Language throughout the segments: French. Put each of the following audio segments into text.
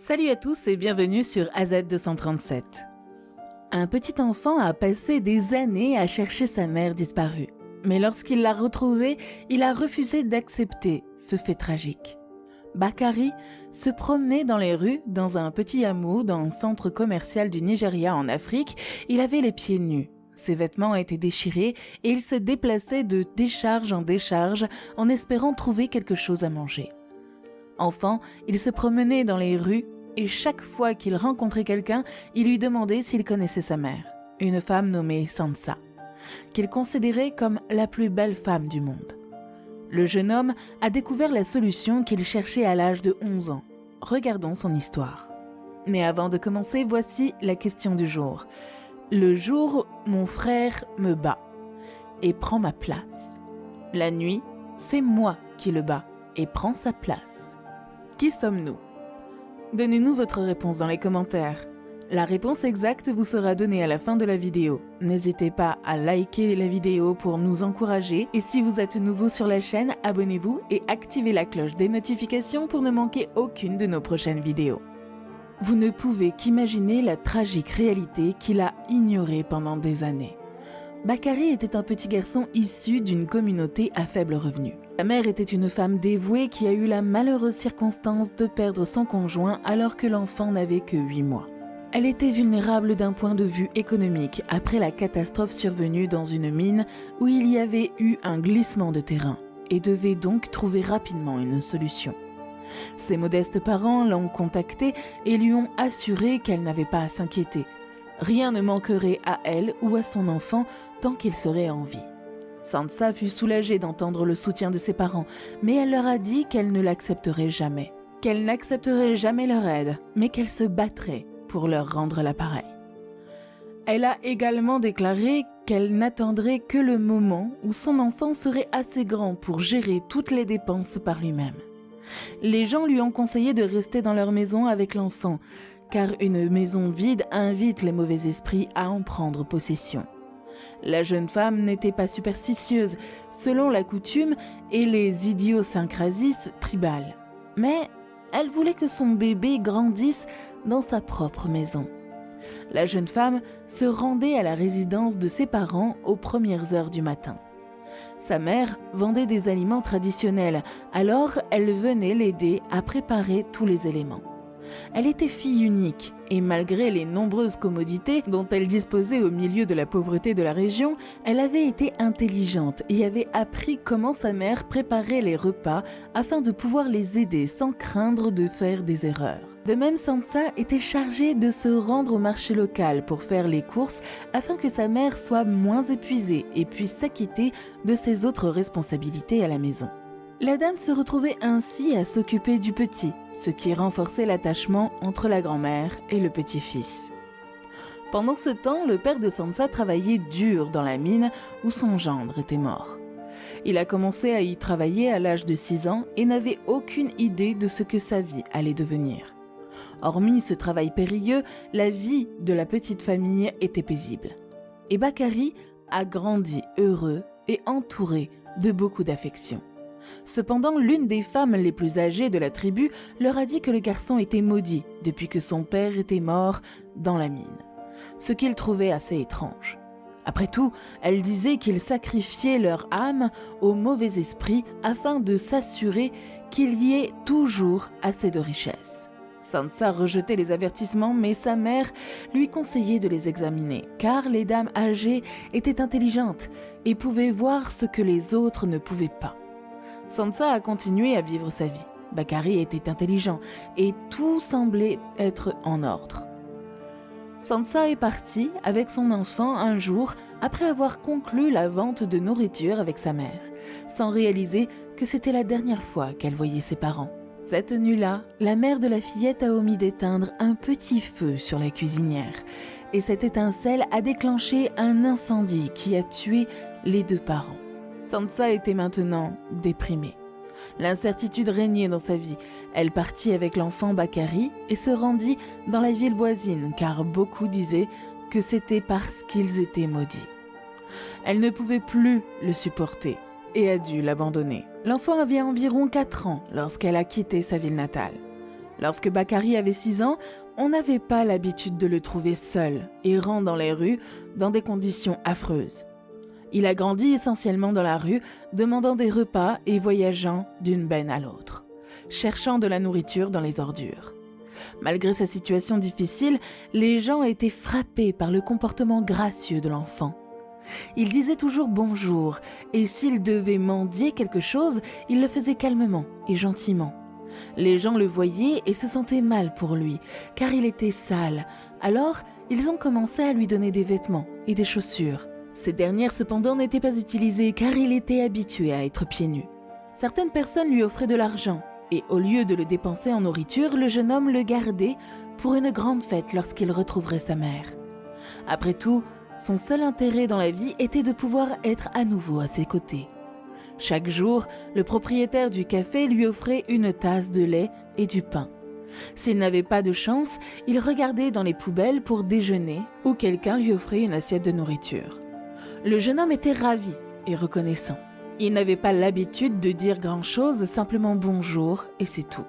Salut à tous et bienvenue sur AZ237. Un petit enfant a passé des années à chercher sa mère disparue. Mais lorsqu'il l'a retrouvée, il a refusé d'accepter ce fait tragique. Bakari se promenait dans les rues dans un petit hameau dans un centre commercial du Nigeria en Afrique. Il avait les pieds nus. Ses vêtements étaient déchirés et il se déplaçait de décharge en décharge en espérant trouver quelque chose à manger. Enfant, il se promenait dans les rues et chaque fois qu'il rencontrait quelqu'un, il lui demandait s'il connaissait sa mère, une femme nommée Sansa, qu'il considérait comme la plus belle femme du monde. Le jeune homme a découvert la solution qu'il cherchait à l'âge de 11 ans. Regardons son histoire. Mais avant de commencer, voici la question du jour. Le jour, mon frère me bat et prend ma place. La nuit, c'est moi qui le bats et prends sa place. Qui sommes-nous ? Donnez-nous votre réponse dans les commentaires. La réponse exacte vous sera donnée à la fin de la vidéo. N'hésitez pas à liker la vidéo pour nous encourager. Et si vous êtes nouveau sur la chaîne, abonnez-vous et activez la cloche des notifications pour ne manquer aucune de nos prochaines vidéos. Vous ne pouvez qu'imaginer la tragique réalité qu'il a ignorée pendant des années. Bakari était un petit garçon issu d'une communauté à faible revenu. Sa mère était une femme dévouée qui a eu la malheureuse circonstance de perdre son conjoint alors que l'enfant n'avait que 8 mois. Elle était vulnérable d'un point de vue économique après la catastrophe survenue dans une mine où il y avait eu un glissement de terrain et devait donc trouver rapidement une solution. Ses modestes parents l'ont contactée et lui ont assuré qu'elle n'avait pas à s'inquiéter. Rien ne manquerait à elle ou à son enfant tant qu'il serait en vie. Sansa fut soulagée d'entendre le soutien de ses parents, mais elle leur a dit qu'elle ne l'accepterait jamais. Qu'elle n'accepterait jamais leur aide, mais qu'elle se battrait pour leur rendre l'appareil. Elle a également déclaré qu'elle n'attendrait que le moment où son enfant serait assez grand pour gérer toutes les dépenses par lui-même. Les gens lui ont conseillé de rester dans leur maison avec l'enfant, car une maison vide invite les mauvais esprits à en prendre possession. La jeune femme n'était pas superstitieuse, selon la coutume et les idiosyncrasies tribales. Mais elle voulait que son bébé grandisse dans sa propre maison. La jeune femme se rendait à la résidence de ses parents aux premières heures du matin. Sa mère vendait des aliments traditionnels, alors elle venait l'aider à préparer tous les éléments. Elle était fille unique et malgré les nombreuses commodités dont elle disposait au milieu de la pauvreté de la région, elle avait été intelligente et avait appris comment sa mère préparait les repas afin de pouvoir les aider sans craindre de faire des erreurs. De même, Sansa était chargée de se rendre au marché local pour faire les courses afin que sa mère soit moins épuisée et puisse s'acquitter de ses autres responsabilités à la maison. La dame se retrouvait ainsi à s'occuper du petit, ce qui renforçait l'attachement entre la grand-mère et le petit-fils. Pendant ce temps, le père de Sansa travaillait dur dans la mine où son gendre était mort. Il a commencé à y travailler à l'âge de 6 ans et n'avait aucune idée de ce que sa vie allait devenir. Hormis ce travail périlleux, la vie de la petite famille était paisible. Et Bakari a grandi heureux et entouré de beaucoup d'affection. Cependant, l'une des femmes les plus âgées de la tribu leur a dit que le garçon était maudit depuis que son père était mort dans la mine, ce qu'ils trouvaient assez étrange. Après tout, elle disait qu'ils sacrifiaient leur âme aux mauvais esprits afin de s'assurer qu'il y ait toujours assez de richesses. Sansa rejetait les avertissements, mais sa mère lui conseillait de les examiner, car les dames âgées étaient intelligentes et pouvaient voir ce que les autres ne pouvaient pas. Sansa a continué à vivre sa vie. Bakari était intelligent et tout semblait être en ordre. Sansa est partie avec son enfant un jour après avoir conclu la vente de nourriture avec sa mère, sans réaliser que c'était la dernière fois qu'elle voyait ses parents. Cette nuit-là, la mère de la fillette a omis d'éteindre un petit feu sur la cuisinière et cette étincelle a déclenché un incendie qui a tué les 2 parents. Sansa était maintenant déprimée. L'incertitude régnait dans sa vie. Elle partit avec l'enfant Bakari et se rendit dans la ville voisine car beaucoup disaient que c'était parce qu'ils étaient maudits. Elle ne pouvait plus le supporter et a dû l'abandonner. L'enfant avait environ 4 ans lorsqu'elle a quitté sa ville natale. Lorsque Bakary avait 6 ans, on n'avait pas l'habitude de le trouver seul, errant dans les rues, dans des conditions affreuses. Il a grandi essentiellement dans la rue, demandant des repas et voyageant d'une benne à l'autre, cherchant de la nourriture dans les ordures. Malgré sa situation difficile, les gens étaient frappés par le comportement gracieux de l'enfant. Il disait toujours bonjour, et s'il devait mendier quelque chose, il le faisait calmement et gentiment. Les gens le voyaient et se sentaient mal pour lui, car il était sale. Alors, ils ont commencé à lui donner des vêtements et des chaussures. Ces dernières, cependant, n'étaient pas utilisées, car il était habitué à être pieds nus. Certaines personnes lui offraient de l'argent, et au lieu de le dépenser en nourriture, le jeune homme le gardait pour une grande fête lorsqu'il retrouverait sa mère. Après tout, son seul intérêt dans la vie était de pouvoir être à nouveau à ses côtés. Chaque jour, le propriétaire du café lui offrait une tasse de lait et du pain. S'il n'avait pas de chance, il regardait dans les poubelles pour déjeuner ou quelqu'un lui offrait une assiette de nourriture. Le jeune homme était ravi et reconnaissant. Il n'avait pas l'habitude de dire grand-chose, simplement bonjour et c'est tout.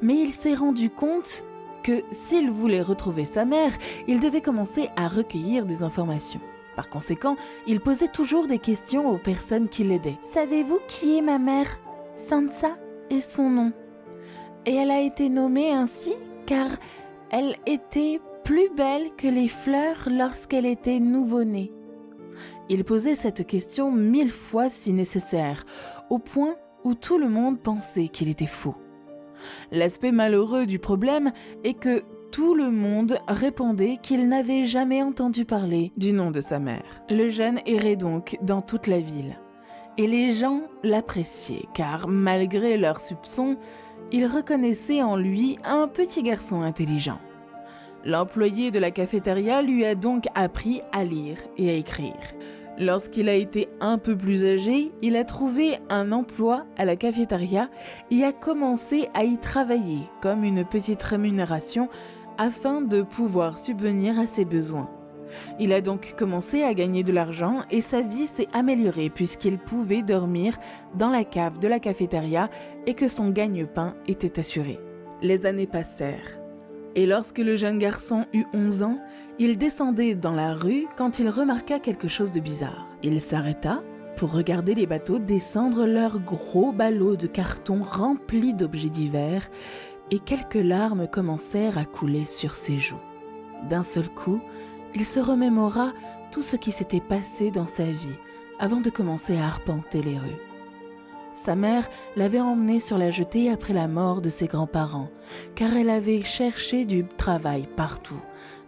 Mais il s'est rendu compte que s'il voulait retrouver sa mère, il devait commencer à recueillir des informations. Par conséquent, il posait toujours des questions aux personnes qui l'aidaient. « Savez-vous qui est ma mère ?» Sansa est son nom. Et elle a été nommée ainsi car elle était plus belle que les fleurs lorsqu'elle était nouveau-née. Il posait cette question 1000 fois si nécessaire, au point où tout le monde pensait qu'il était fou. L'aspect malheureux du problème est que tout le monde répondait qu'il n'avait jamais entendu parler du nom de sa mère. Le jeune errait donc dans toute la ville. Et les gens l'appréciaient, car malgré leurs soupçons, ils reconnaissaient en lui un petit garçon intelligent. L'employé de la cafétéria lui a donc appris à lire et à écrire. Lorsqu'il a été un peu plus âgé, il a trouvé un emploi à la cafétéria et a commencé à y travailler comme une petite rémunération afin de pouvoir subvenir à ses besoins. Il a donc commencé à gagner de l'argent et sa vie s'est améliorée puisqu'il pouvait dormir dans la cave de la cafétéria et que son gagne-pain était assuré. Les années passèrent. Et lorsque le jeune garçon eut 11 ans, il descendait dans la rue quand il remarqua quelque chose de bizarre. Il s'arrêta pour regarder les bateaux descendre leurs gros ballots de carton remplis d'objets divers et quelques larmes commencèrent à couler sur ses joues. D'un seul coup, il se remémora tout ce qui s'était passé dans sa vie avant de commencer à arpenter les rues. Sa mère l'avait emmené sur la jetée après la mort de ses grands-parents, car elle avait cherché du travail partout,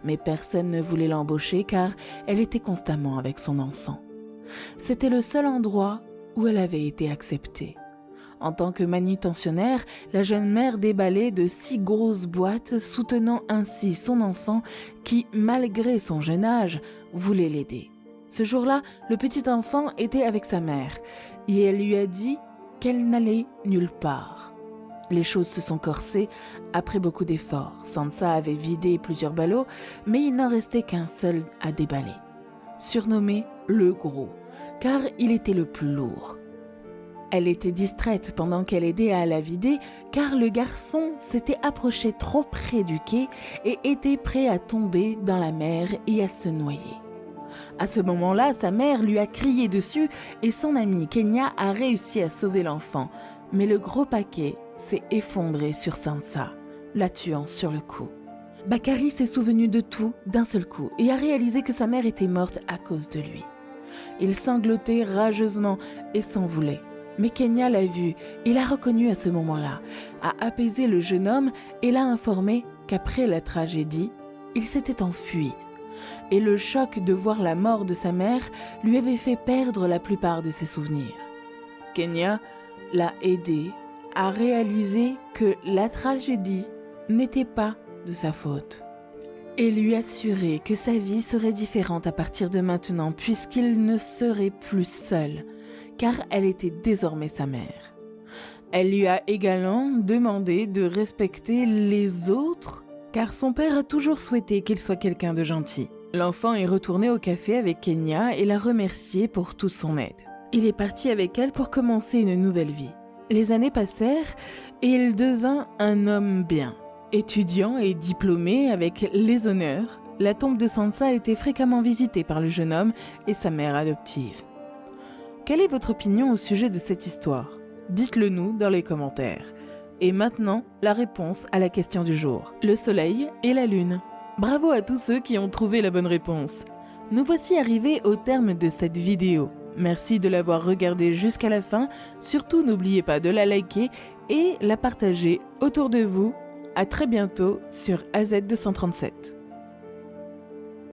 mais personne ne voulait l'embaucher car elle était constamment avec son enfant. C'était le seul endroit où elle avait été acceptée. En tant que manutentionnaire, la jeune mère déballait de 6 grosses boîtes, soutenant ainsi son enfant qui, malgré son jeune âge, voulait l'aider. Ce jour-là, le petit enfant était avec sa mère et elle lui a dit qu'elle n'allait nulle part. Les choses se sont corsées après beaucoup d'efforts. Sansa avait vidé plusieurs ballots, mais il n'en restait qu'un seul à déballer. Surnommé le Gros, car il était le plus lourd. Elle était distraite pendant qu'elle aidait à la vider, car le garçon s'était approché trop près du quai et était prêt à tomber dans la mer et à se noyer. À ce moment-là, sa mère lui a crié dessus et son amie Kenya a réussi à sauver l'enfant. Mais le gros paquet s'est effondré sur Sansa, la tuant sur le coup. Bakary s'est souvenu de tout d'un seul coup et a réalisé que sa mère était morte à cause de lui. Il sanglotait rageusement et s'en voulait. Mais Kenya l'a vu et l'a reconnu à ce moment-là, a apaisé le jeune homme et l'a informé qu'après la tragédie, il s'était enfui. Et le choc de voir la mort de sa mère lui avait fait perdre la plupart de ses souvenirs. Kenya l'a aidé à réaliser que la tragédie n'était pas de sa faute et lui assurer que sa vie serait différente à partir de maintenant puisqu'il ne serait plus seul, car elle était désormais sa mère. Elle lui a également demandé de respecter les autres, car son père a toujours souhaité qu'il soit quelqu'un de gentil. L'enfant est retourné au café avec Kenya et l'a remerciée pour toute son aide. Il est parti avec elle pour commencer une nouvelle vie. Les années passèrent et il devint un homme bien. Étudiant et diplômé avec les honneurs, la tombe de Sansa était fréquemment visitée par le jeune homme et sa mère adoptive. Quelle est votre opinion au sujet de cette histoire? Dites-le nous dans les commentaires. Et maintenant, la réponse à la question du jour. Le soleil et la lune. Bravo à tous ceux qui ont trouvé la bonne réponse. Nous voici arrivés au terme de cette vidéo. Merci de l'avoir regardée jusqu'à la fin. Surtout, n'oubliez pas de la liker et la partager autour de vous. À très bientôt sur AZ237.